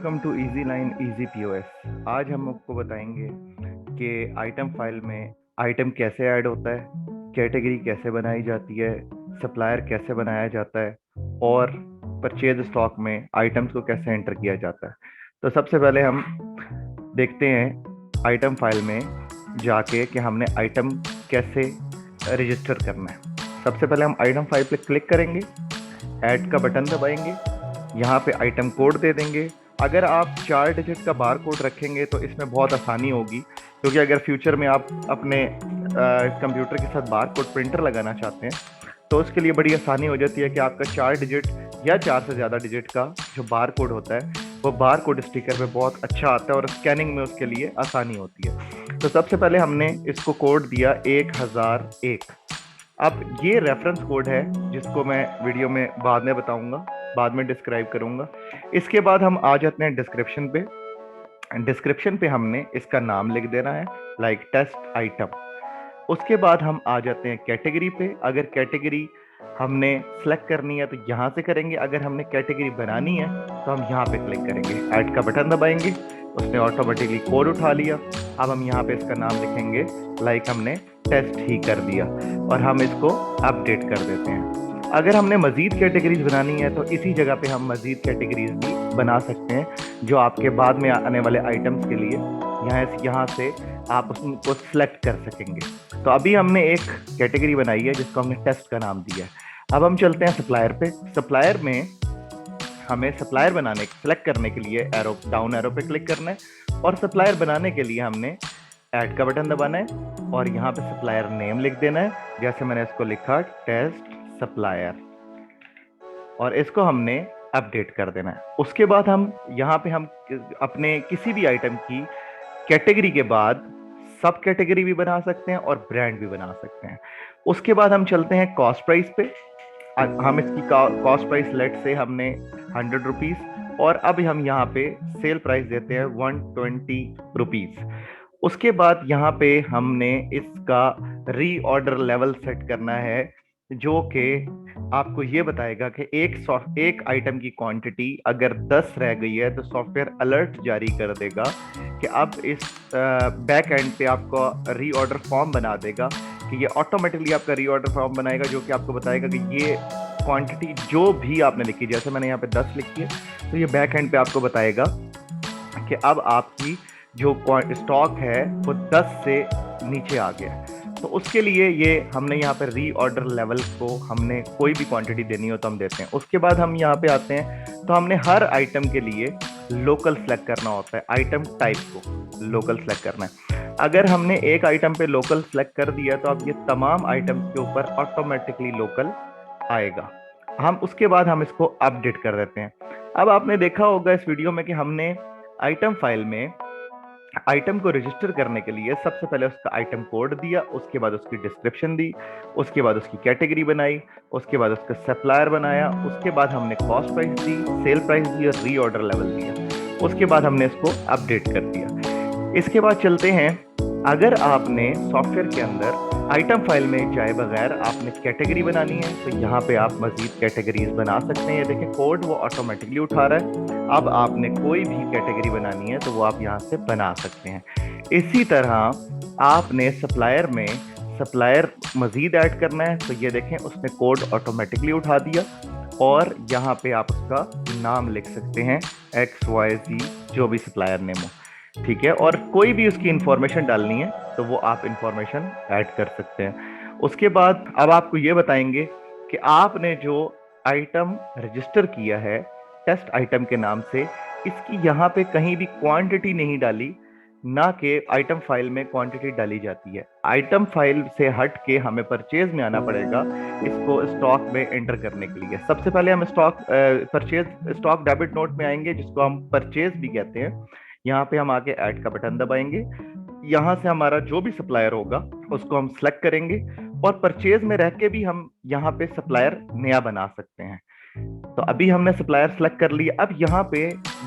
Welcome to easy line easy POS. आज हम आपको बताएंगे कि आइटम फाइल में आइटम कैसे ऐड होता है, कैटेगरी कैसे बनाई जाती है, सप्लायर कैसे बनाया जाता है और परचेज स्टॉक में आइटम्स को कैसे एंटर किया जाता है। तो सबसे पहले हम देखते हैं आइटम फाइल में जाके कि हमने आइटम कैसे रजिस्टर करना है। सबसे पहले हम आइटम फाइल पे क्लिक करेंगे, ऐड का बटन दबाएंगे, यहाँ पे आइटम कोड दे देंगे। अगर आप 4 डिजिट का बार कोड रखेंगे तो इसमें बहुत आसानी होगी, क्योंकि अगर फ्यूचर में आप अपने कंप्यूटर के साथ बार कोड प्रिंटर लगाना चाहते हैं तो उसके लिए बड़ी आसानी हो जाती है कि आपका 4 डिजिट या 4 से ज़्यादा डिजिट का जो बार कोड होता है वो बार कोड स्टिकर पे बहुत अच्छा आता है और स्कैनिंग में उसके लिए आसानी होती है। तो सबसे पहले हमने इसको कोड दिया 1001। अब ये रेफरेंस कोड है जिसको मैं वीडियो में बाद में बताऊंगा, बाद में डिस्क्राइब करूंगा। इसके बाद हम आ जाते हैं डिस्क्रिप्शन पे। डिस्क्रिप्शन पे हमने इसका नाम लिख देना है, लाइक टेस्ट आइटम। उसके बाद हम आ जाते हैं कैटेगरी पे। अगर कैटेगरी हमने सेलेक्ट करनी है तो यहाँ से करेंगे, अगर हमने कैटेगरी बनानी है तो हम यहाँ पे क्लिक करेंगे, ऐड का बटन दबाएंगे, उसने ऑटोमेटिकली कोड उठा लिया। अब हम यहाँ पे इसका नाम लिखेंगे, लाइक हमने टेस्ट ही कर दिया, और हम इसको अपडेट कर देते हैं। अगर हमने मज़ीद कैटेगरीज बनानी है तो इसी जगह पे हम मज़ीद कैटेगरीज भी बना सकते हैं, जो आपके बाद में आने वाले आइटम्स के लिए यहाँ से आप उसको सेलेक्ट कर सकेंगे। तो अभी हमने एक कैटेगरी बनाई है जिसको हमने टेस्ट का नाम दिया है। अब हम चलते हैं सप्लायर पे। सप्लायर में हमें सप्लायर बनाने सेलेक्ट करने के लिए डाउन एरो पे क्लिक करना है, और सप्लायर बनाने के लिए हमने ऐड का बटन दबाना है और यहाँ पे सप्लायर नेम लिख देना है, जैसे मैंने इसको लिखा टेस्ट सप्लायर, और इसको हमने अपडेट कर देना है। उसके बाद हम यहाँ पे हम अपने किसी भी आइटम की कैटेगरी के बाद सब कैटेगरी भी बना सकते हैं और ब्रांड भी बना सकते हैं। उसके बाद हम चलते हैं कॉस्ट प्राइस पे। हम इसकी कॉस्ट प्राइस लेट से हमने 100 रुपीज़, और अब हम यहाँ पे सेल प्राइस देते हैं 120 रुपीज़। उसके बाद यहाँ पे हमने इसका रीऑर्डर लेवल सेट करना है, जो कि आपको ये बताएगा कि एक आइटम की क्वांटिटी अगर 10 रह गई है तो सॉफ्टवेयर अलर्ट जारी कर देगा कि अब इस बैक एंड पे आपको रीऑर्डर फॉर्म बना देगा, कि ये ऑटोमेटिकली आपका रीऑर्डर फॉर्म बनाएगा, जो कि आपको बताएगा कि ये क्वांटिटी जो भी आपने लिखी, जैसे मैंने यहाँ पे 10 लिखी है, तो ये बैक एंड पे आपको बताएगा कि अब आपकी जो स्टॉक है वो 10 से नीचे आ गया है। तो उसके लिए ये हमने यहाँ पे रीऑर्डर लेवल को हमने कोई भी क्वांटिटी देनी हो तो हम देते हैं। उसके बाद हम यहाँ पे आते हैं, तो हमने हर आइटम के लिए लोकल सेलेक्ट करना होता है, आइटम टाइप को लोकल सेलेक्ट करना है। अगर हमने एक आइटम पे लोकल सेलेक्ट कर दिया तो अब ये तमाम आइटम्स के ऊपर ऑटोमेटिकली लोकल आएगा। हम उसके बाद हम इसको अपडेट कर देते हैं। अब आपने देखा होगा इस वीडियो में कि हमने आइटम फाइल में आइटम को रजिस्टर करने के लिए सबसे पहले उसका आइटम कोड दिया, उसके बाद उसकी डिस्क्रिप्शन दी, उसके बाद उसकी कैटेगरी बनाई, उसके बाद उसका सप्लायर बनाया, उसके बाद हमने कॉस्ट प्राइस दी, सेल प्राइस दी और रीऑर्डर लेवल दिया। उसके बाद हमने इसको अपडेट कर दिया। इसके बाद चलते हैं, अगर आपने सॉफ्टवेयर के अंदर आइटम फाइल में जाए बगैर आपने कैटेगरी बनानी है तो यहाँ पे आप मजीद कैटेगरीज बना सकते हैं। देखिए कोड वो ऑटोमेटिकली उठा रहा है। अब आपने कोई भी कैटेगरी बनानी है तो वो आप यहाँ से बना सकते हैं। इसी तरह आपने सप्लायर में सप्लायर मजीद ऐड करना है तो ये देखें उसने कोड ऑटोमेटिकली उठा दिया, और यहाँ पे आप उसका नाम लिख सकते हैं XYZ, जो भी सप्लायर नेम हो, ठीक है। और कोई भी उसकी इंफॉर्मेशन डालनी है तो वो आप इंफॉर्मेशन ऐड कर सकते हैं। उसके बाद अब आपको ये बताएंगे कि आपने जो आइटम रजिस्टर किया है टेस्ट आइटम के नाम से, इसकी यहाँ पे कहीं भी क्वांटिटी नहीं डाली, ना कि आइटम फाइल में क्वांटिटी डाली जाती है। आइटम फाइल से हट के हमें परचेज में आना पड़ेगा इसको स्टॉक में एंटर करने के लिए। सबसे पहले हम स्टॉक डेबिट नोट में आएंगे, जिसको हम परचेज भी कहते हैं। यहाँ पे हम आके ऐड का बटन दबाएंगे, यहाँ से हमारा जो भी सप्लायर होगा उसको हम सेलेक्ट करेंगे, और परचेज में रह के भी हम यहाँ पे सप्लायर नया बना सकते हैं। तो अभी हमने सप्लायर सेलेक्ट कर लिया। अब यहाँ पे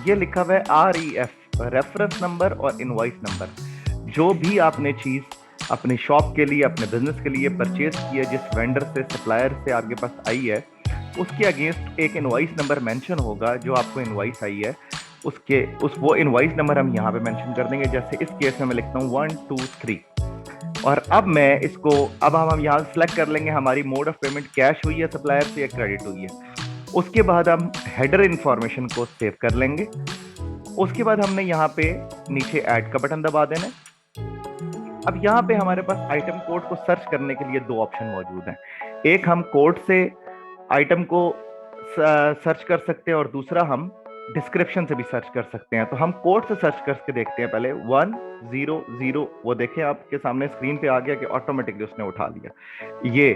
ये लिखा हुआ है REF, रेफरेंस नंबर और इनवॉइस नंबर। जो भी आपने चीज अपनी शॉप के लिए, अपने बिजनेस के लिए परचेज की है, जिस वेंडर से सप्लायर से आपके पास आई है, उसके अगेंस्ट एक इनवॉइस नंबर मेंशन होगा जो आपको इनवॉइस आई है, वो इनवॉइस नंबर हम यहाँ पे मेंशन कर देंगे। जैसे इस केस में मैं लिखता हूँ 1 2 3। और अब हम यहाँ सेलेक्ट कर लेंगे हमारी मोड ऑफ पेमेंट कैश हुई है सप्लायर से या क्रेडिट हुई है। उसके बाद हम हेडर इंफॉर्मेशन को सेव कर लेंगे। उसके बाद हमने यहाँ पे नीचे ऐड का बटन दबा देना है। अब यहाँ पे हमारे पास आइटम कोड को सर्च करने के लिए दो ऑप्शन मौजूद हैं। एक हम कोड से आइटम को सर्च कर सकते हैं और दूसरा हम डिस्क्रिप्शन से भी सर्च कर सकते हैं। तो हम कोड से सर्च करके देखते हैं पहले 100। वो देखें आपके सामने स्क्रीन पे आ गया कि ऑटोमेटिकली उसने उठा लिया ये।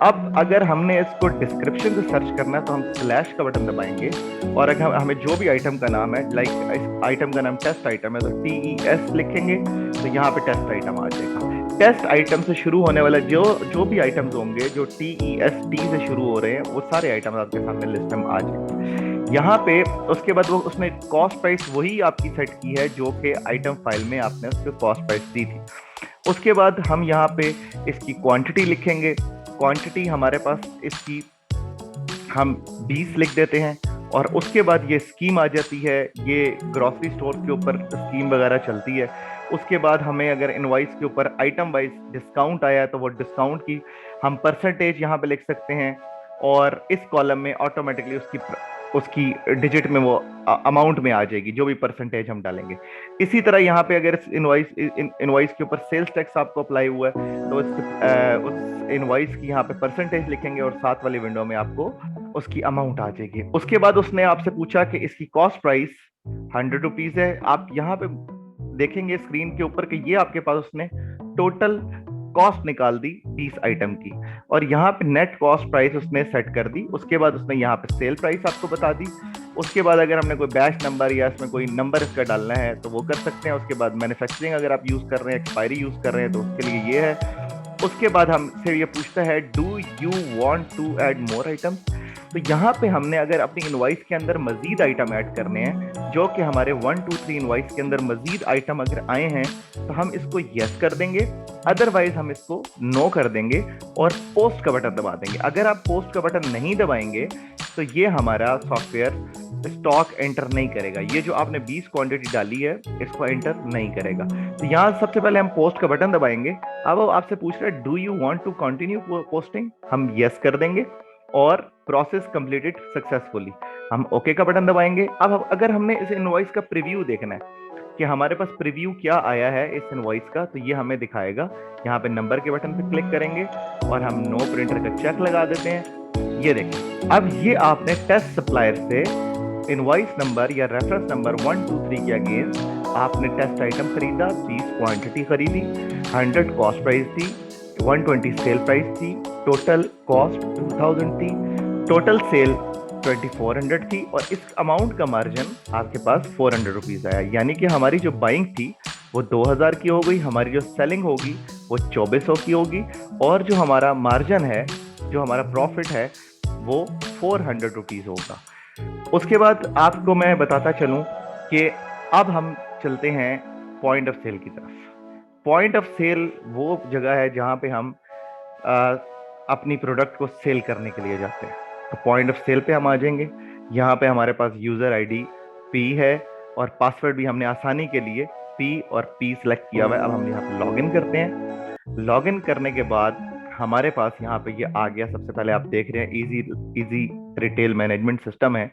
अब अगर हमने इसको डिस्क्रिप्शन से सर्च करना है तो हम स्लैश का बटन दबाएंगे और अगर हमें जो भी आइटम का नाम है, लाइक इस आइटम का नाम टेस्ट आइटम है तो TES लिखेंगे तो यहाँ पे टेस्ट आइटम आ जाएगा। टेस्ट आइटम से शुरू होने वाला जो भी आइटम्स होंगे जो TEST से शुरू हो रहे हैं वो सारे आइटम्स आपके सामने लिस्ट में आ जाएंगे यहाँ पे। उसके बाद वो उसने कॉस्ट प्राइस वही आपकी सेट की है जो कि आइटम फाइल में आपने उसको कॉस्ट प्राइस दी थी। उसके बाद हम यहाँ पे इसकी क्वांटिटी लिखेंगे। क्वांटिटी हमारे पास इसकी हम 20 लिख देते हैं और उसके बाद ये स्कीम आ जाती है। ये ग्रोसरी स्टोर के ऊपर स्कीम वगैरह चलती है। उसके बाद हमें अगर इनवॉइस के ऊपर आइटम वाइज डिस्काउंट आया है तो वो डिस्काउंट की हम परसेंटेज यहाँ पे लिख सकते हैं और इस कॉलम में ऑटोमेटिकली उसकी डिजिट में वो अमाउंट में आ जाएगी जो भी परसेंटेज हम डालेंगे। इसी तरह यहाँ पे अगर इनवॉइस के ऊपर सेल्स टैक्स आपको अप्लाई हुआ है तो उस इनवॉइस की यहाँ पे परसेंटेज लिखेंगे और साथ वाली विंडो में आपको उसकी अमाउंट आ जाएगी। उसके बाद उसने आपसे पूछा कि इसकी कॉस्ट प्राइस 100 रुपीज है। आप यहाँ पे देखेंगे स्क्रीन के ऊपर कि ये आपके पास उसने टोटल कॉस्ट निकाल दी 20 आइटम की और यहाँ पे नेट कॉस्ट प्राइस उसने सेट कर दी। उसके बाद उसने यहाँ पे सेल प्राइस आपको बता दी। उसके बाद अगर हमने कोई बैच नंबर या इसमें कोई नंबर इसका डालना है तो वो कर सकते हैं। उसके बाद मैन्युफैक्चरिंग अगर आप यूज कर रहे हैं, एक्सपायरी यूज कर रहे हैं तो उसके लिए ये है। उसके बाद हमसे ये पूछता है do you want to add more items. तो यहाँ पे हमने अगर अपनी इनवॉइस के अंदर मजीद आइटम ऐड करने हैं जो कि हमारे 1 2 3 इनवॉइस के अंदर मजीद आइटम अगर आए हैं तो हम इसको यस कर देंगे, अदरवाइज हम इसको नो कर देंगे और पोस्ट का बटन दबा देंगे। अगर आप पोस्ट का बटन नहीं दबाएंगे तो ये हमारा सॉफ्टवेयर स्टॉक एंटर नहीं करेगा। ये जो आपने 20 क्वांटिटी डाली है इसको एंटर नहीं करेगा। तो यहाँ सबसे पहले हम पोस्ट का बटन दबाएंगे। अब वो आपसे पूछ रहा है do you want to continue posting, हम यस कर देंगे और प्रोसेस कंप्लीटेड सक्सेसफुली, हम ओके का बटन दबाएंगे। अब अगर हमने इस इनवॉइस का प्रीव्यू देखना है कि हमारे पास प्रीव्यू क्या आया है इस इनवॉइस का, तो ये हमें दिखाएगा। यहाँ पे नंबर के बटन पे क्लिक करेंगे और हम नो प्रिंटर का चेक लगा देते हैं। ये देखिए अब ये आपने टेस्ट सप्लायर से इनवॉइस नंबर या रेफरेंस नंबर 1 2 3 के अगेंस्ट आपने टेस्ट आइटम खरीदा, 20 क्वांटिटी खरीदी, 100 कॉस्ट प्राइस थी, 120 सेल प्राइस थी, टोटल कॉस्ट 2000 थी, टोटल सेल 2400 थी और इस अमाउंट का मार्जिन आपके पास 400 रुपीज आया। यानी कि हमारी जो बाइंग थी वो 2000 की हो गई, हमारी जो सेलिंग होगी वो 2400 की होगी और जो हमारा मार्जिन है, जो हमारा प्रॉफिट है वो 400 रुपीज होगा। उसके बाद आपको मैं बताता चलूं कि अब हम चलते हैं पॉइंट ऑफ सेल की तरफ। पॉइंट ऑफ सेल वो जगह है जहां पे हम अपनी प्रोडक्ट को सेल करने के लिए जाते हैं। तो पॉइंट ऑफ सेल पे हम आ जाएंगे। यहाँ पे हमारे पास यूज़र आईडी P है और पासवर्ड भी हमने आसानी के लिए P और P सेलेक्ट किया हुआ है। अब हम यहाँ पे लॉगिन करते हैं। लॉगिन करने के बाद हमारे पास यहाँ पे ये आ गया। सबसे पहले आप देख रहे हैं इजी रिटेल मैनेजमेंट सिस्टम है।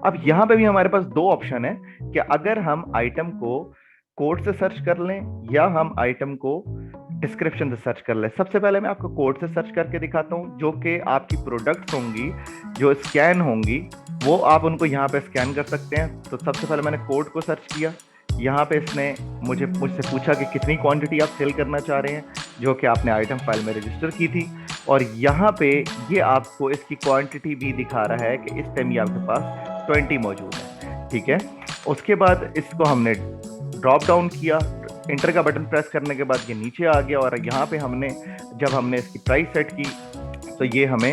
अब यहाँ पे भी हमारे पास दो ऑप्शन है कि अगर हम आइटम को कोड से सर्च कर लें या हम आइटम को डिस्क्रिप्शन से सर्च कर लें। सबसे पहले मैं आपको कोड से सर्च करके दिखाता हूँ। जो कि आपकी प्रोडक्ट्स होंगी जो स्कैन होंगी वो आप उनको यहाँ पे स्कैन कर सकते हैं। तो सबसे पहले मैंने कोड को सर्च किया। यहाँ पे इसने मुझसे पूछा कि कितनी क्वांटिटी आप सेल करना चाह रहे हैं, जो कि आपने आइटम फाइल में रजिस्टर की थी। और यहाँ पे ये आपको इसकी क्वांटिटी भी दिखा रहा है कि इस टाइम ये आपके पास 20 मौजूद है। ठीक है, उसके बाद इसको हमने ड्रॉप डाउन किया। इंटर का बटन प्रेस करने के बाद ये नीचे आ गया और यहाँ पे जब हमने इसकी प्राइस सेट की तो ये हमें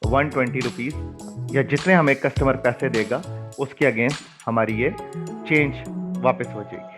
120 रुपीज़ या जितने हमें कस्टमर पैसे देगा उसके अगेंस्ट हमारी ये चेंज वापस हो जाएगी।